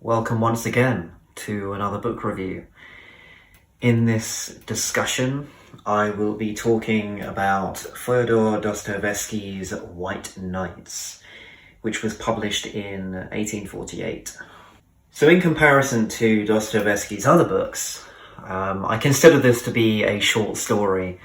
Welcome once again to another book review. In this discussion, I will be talking about Fyodor Dostoyevsky's White Nights, which was published in 1848. So in comparison to Dostoyevsky's other books, I consider this to be a short story,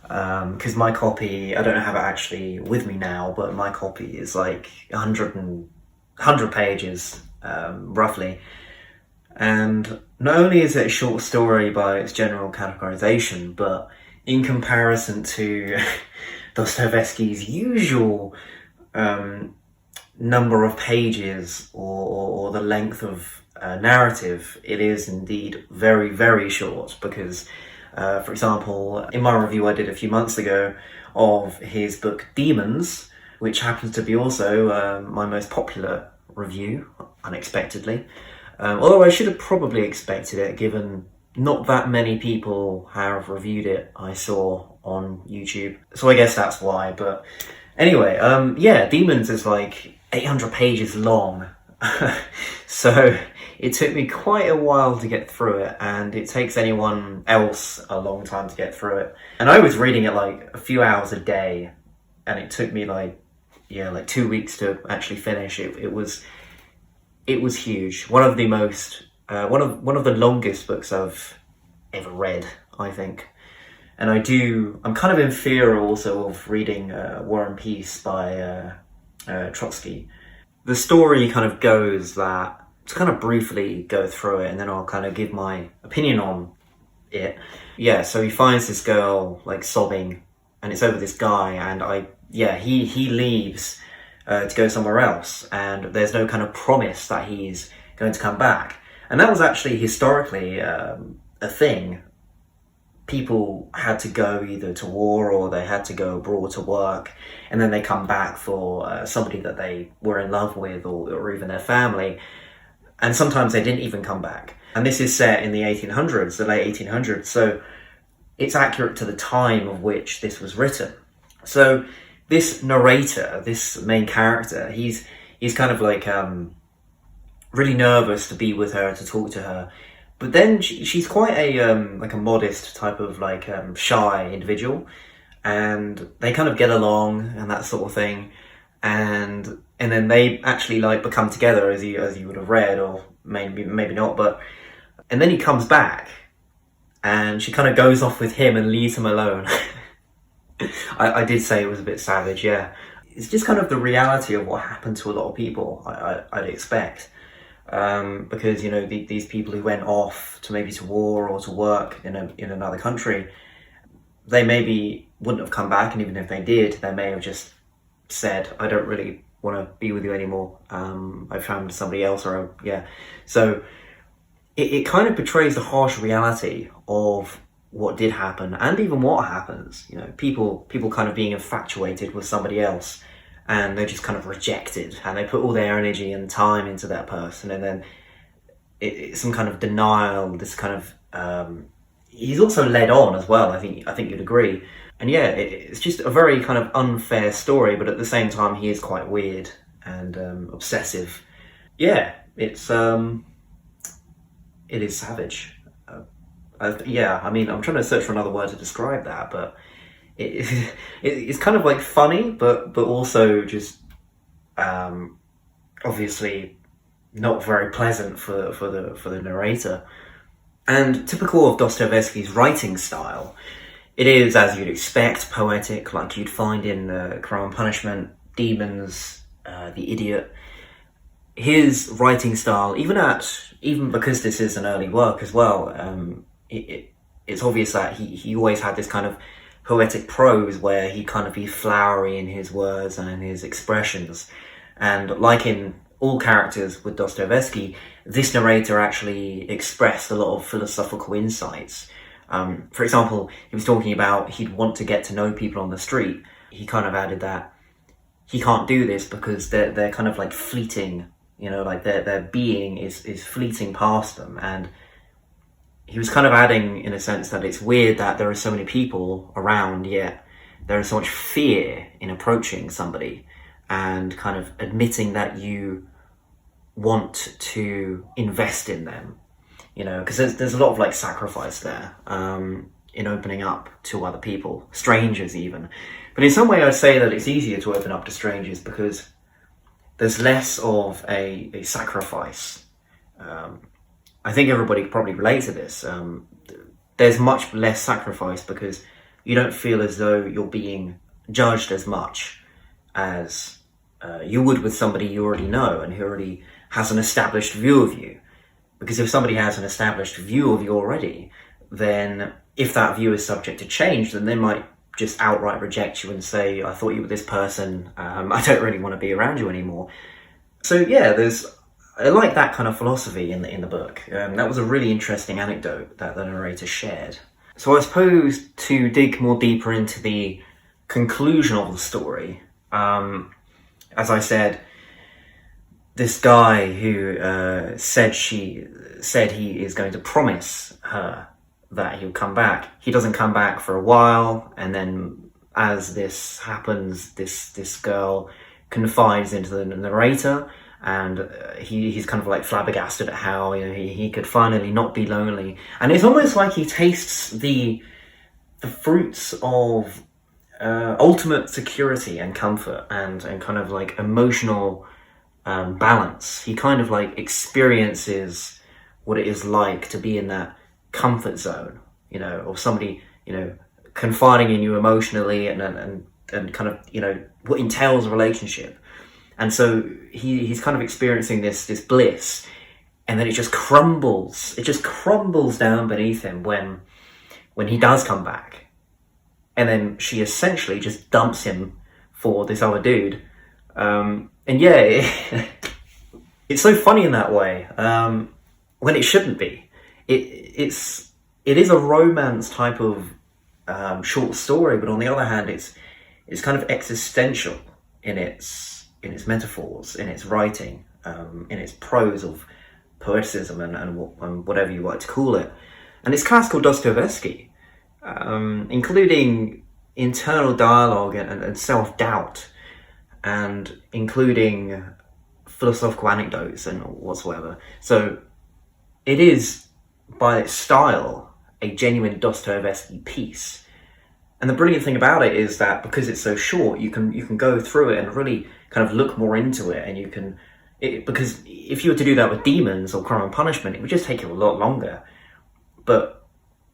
because my copy, I don't have it actually with me now, but my copy is like 100 pages, roughly. And not only is it a short story by its general categorization, but in comparison to Dostoevsky's usual number of pages or the length of narrative, it is indeed very, very short. Because, for example, in my review I did a few months ago of his book Demons, which happens to be also my most popular review, unexpectedly. Although I should have probably expected it, given not that many people have reviewed it, I saw on YouTube. So I guess that's why. But anyway, yeah, Demons is like 800 pages long. So it took me quite a while to get through it, and it takes anyone else a long time to get through it. And I was reading it like a few hours a day, and it took me like 2 weeks to actually finish. It was huge. One of the most, one of the longest books I've ever read, I think. And I'm kind of in fear also of reading War and Peace by Trotsky. The story kind of goes that, to kind of briefly go through it, and then I'll kind of give my opinion on it. Yeah, so he finds this girl like sobbing, and it's over this guy, and he leaves to go somewhere else, and there's no kind of promise that he's going to come back. And that was actually historically a thing. People had to go either to war or they had to go abroad to work, and then they come back for somebody that they were in love with, or even their family, and sometimes they didn't even come back. And this is set in the 1800s, the late 1800s, so it's accurate to the time of which this was written. So this narrator, this main character, he's kind of like really nervous to be with her, to talk to her. But then she's quite a modest type of shy individual, and they kind of get along and that sort of thing. And then they actually become together, as you would have read, or maybe not. But and then he comes back, and she kind of goes off with him and leaves him alone. I did say it was a bit savage, yeah. It's just kind of the reality of what happened to a lot of people, I'd expect. Because, these people who went off to war or to work in another country, they maybe wouldn't have come back, and even if they did, they may have just said, I don't really want to be with you anymore. I found somebody else, So it kind of portrays the harsh reality of what did happen, and even what happens. People kind of being infatuated with somebody else, and they're just kind of rejected, and they put all their energy and time into that person, and then it's some kind of denial. This kind of he's also led on as well. I think you'd agree. And yeah, it's just a very kind of unfair story, but at the same time, he is quite weird and obsessive. Yeah, it is savage. I'm trying to search for another word to describe that, but it's kind of like funny, but also just obviously not very pleasant for the narrator. And typical of Dostoevsky's writing style, it is, as you'd expect, poetic, like you'd find in Crime and Punishment, Demons, The Idiot. His writing style, even because this is an early work as well, it's obvious that he always had this kind of poetic prose where he kind of be flowery in his words and in his expressions. And like in all characters with Dostoevsky, this narrator actually expressed a lot of philosophical insights. For example, he was talking about he'd want to get to know people on the street. He kind of added that he can't do this because they're kind of like fleeting, their being is fleeting past them. And he was kind of adding, in a sense, that it's weird that there are so many people around, yet there is so much fear in approaching somebody and kind of admitting that you want to invest in them, you know, because there's a lot of like sacrifice there in opening up to other people, strangers even. But in some way I'd say that it's easier to open up to strangers because there's less of a sacrifice. I think everybody probably relates to this. There's much less sacrifice because you don't feel as though you're being judged as much as you would with somebody you already know and who already has an established view of you. Because if somebody has an established view of you already, then if that view is subject to change, then they might just outright reject you and say, I thought you were this person, I don't really want to be around you anymore. So yeah, I like that kind of philosophy in the book. That was a really interesting anecdote that the narrator shared. So I suppose to dig more deeper into the conclusion of the story, as I said, this guy who said he is going to promise her that he'll come back. He doesn't come back for a while, and then as this happens, this girl confides into the narrator, and he's kind of like flabbergasted at how, you know, he could finally not be lonely. And it's almost like he tastes the fruits of ultimate security and comfort and kind of like emotional balance. He kind of like experiences what it is like to be in that comfort zone, you know, or somebody, you know, confiding in you emotionally and kind of, you know, what entails a relationship. And so he's kind of experiencing this bliss, and then it just crumbles down beneath him when he does come back. And then she essentially just dumps him for this other dude. And yeah, it's so funny in that way, when it shouldn't be. It is a romance type of short story, but on the other hand, it's kind of existential in its metaphors, in its writing, in its prose of poeticism and whatever you like to call it. And it's classical Dostoyevsky, including internal dialogue and self-doubt, and including philosophical anecdotes and whatsoever. So it is, by its style, a genuine Dostoyevsky piece. And the brilliant thing about it is that because it's so short, you can go through it and really kind of look more into it, and you can, because if you were to do that with Demons or Crime and Punishment, it would just take you a lot longer. But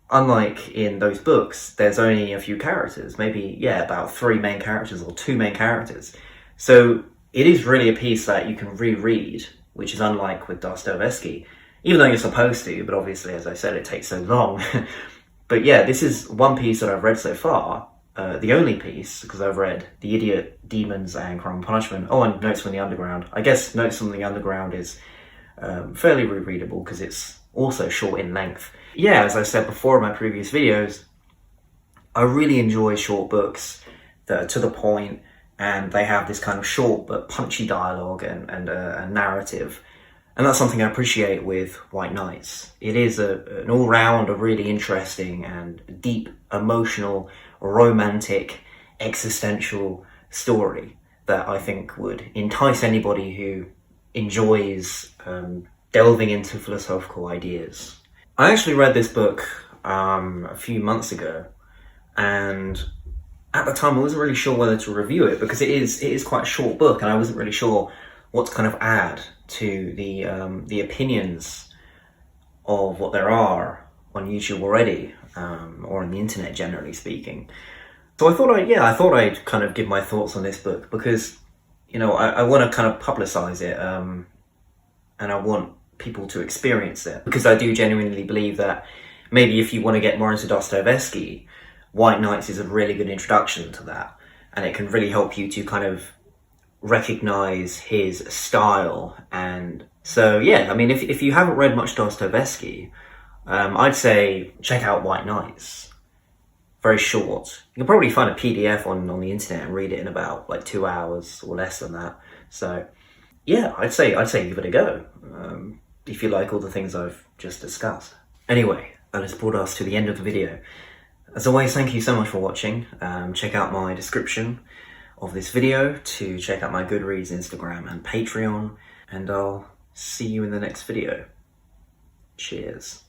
unlike in those books, there's only a few characters, maybe, yeah, about 3 main characters or 2 main characters. So it is really a piece that you can reread, which is unlike with Dostoyevsky, even though you're supposed to, but obviously, as I said, it takes so long. But yeah, this is one piece that I've read so far, the only piece, because I've read The Idiot, Demons, and Crime and Punishment. Oh, and Notes from the Underground. I guess Notes from the Underground is fairly rereadable because it's also short in length. Yeah, as I said before in my previous videos, I really enjoy short books that are to the point, and they have this kind of short but punchy dialogue and a narrative. And that's something I appreciate with White Nights. It is an all-round, a really interesting and deep, emotional, romantic, existential story that I think would entice anybody who enjoys delving into philosophical ideas. I actually read this book a few months ago, and at the time I wasn't really sure whether to review it because it is quite a short book, and I wasn't really sure what to kind of add to the opinions of what there are on YouTube already, or on the internet generally speaking. So I thought I'd kind of give my thoughts on this book because, you know, I want to kind of publicize it, and I want people to experience it, because I do genuinely believe that maybe if you want to get more into Dostoyevsky, White Nights is a really good introduction to that, and it can really help you to kind of recognize his style. And so yeah, I mean, if you haven't read much Dostoyevsky, I'd say check out White Nights. Very short. You can probably find a PDF on the internet and read it in about like 2 hours or less than that. So yeah, I'd say give it a go, if you like all the things I've just discussed. Anyway, that has brought us to the end of the video. As always, thank you so much for watching. Check out my description of this video to check out my Goodreads, Instagram and Patreon, and I'll see you in the next video. Cheers.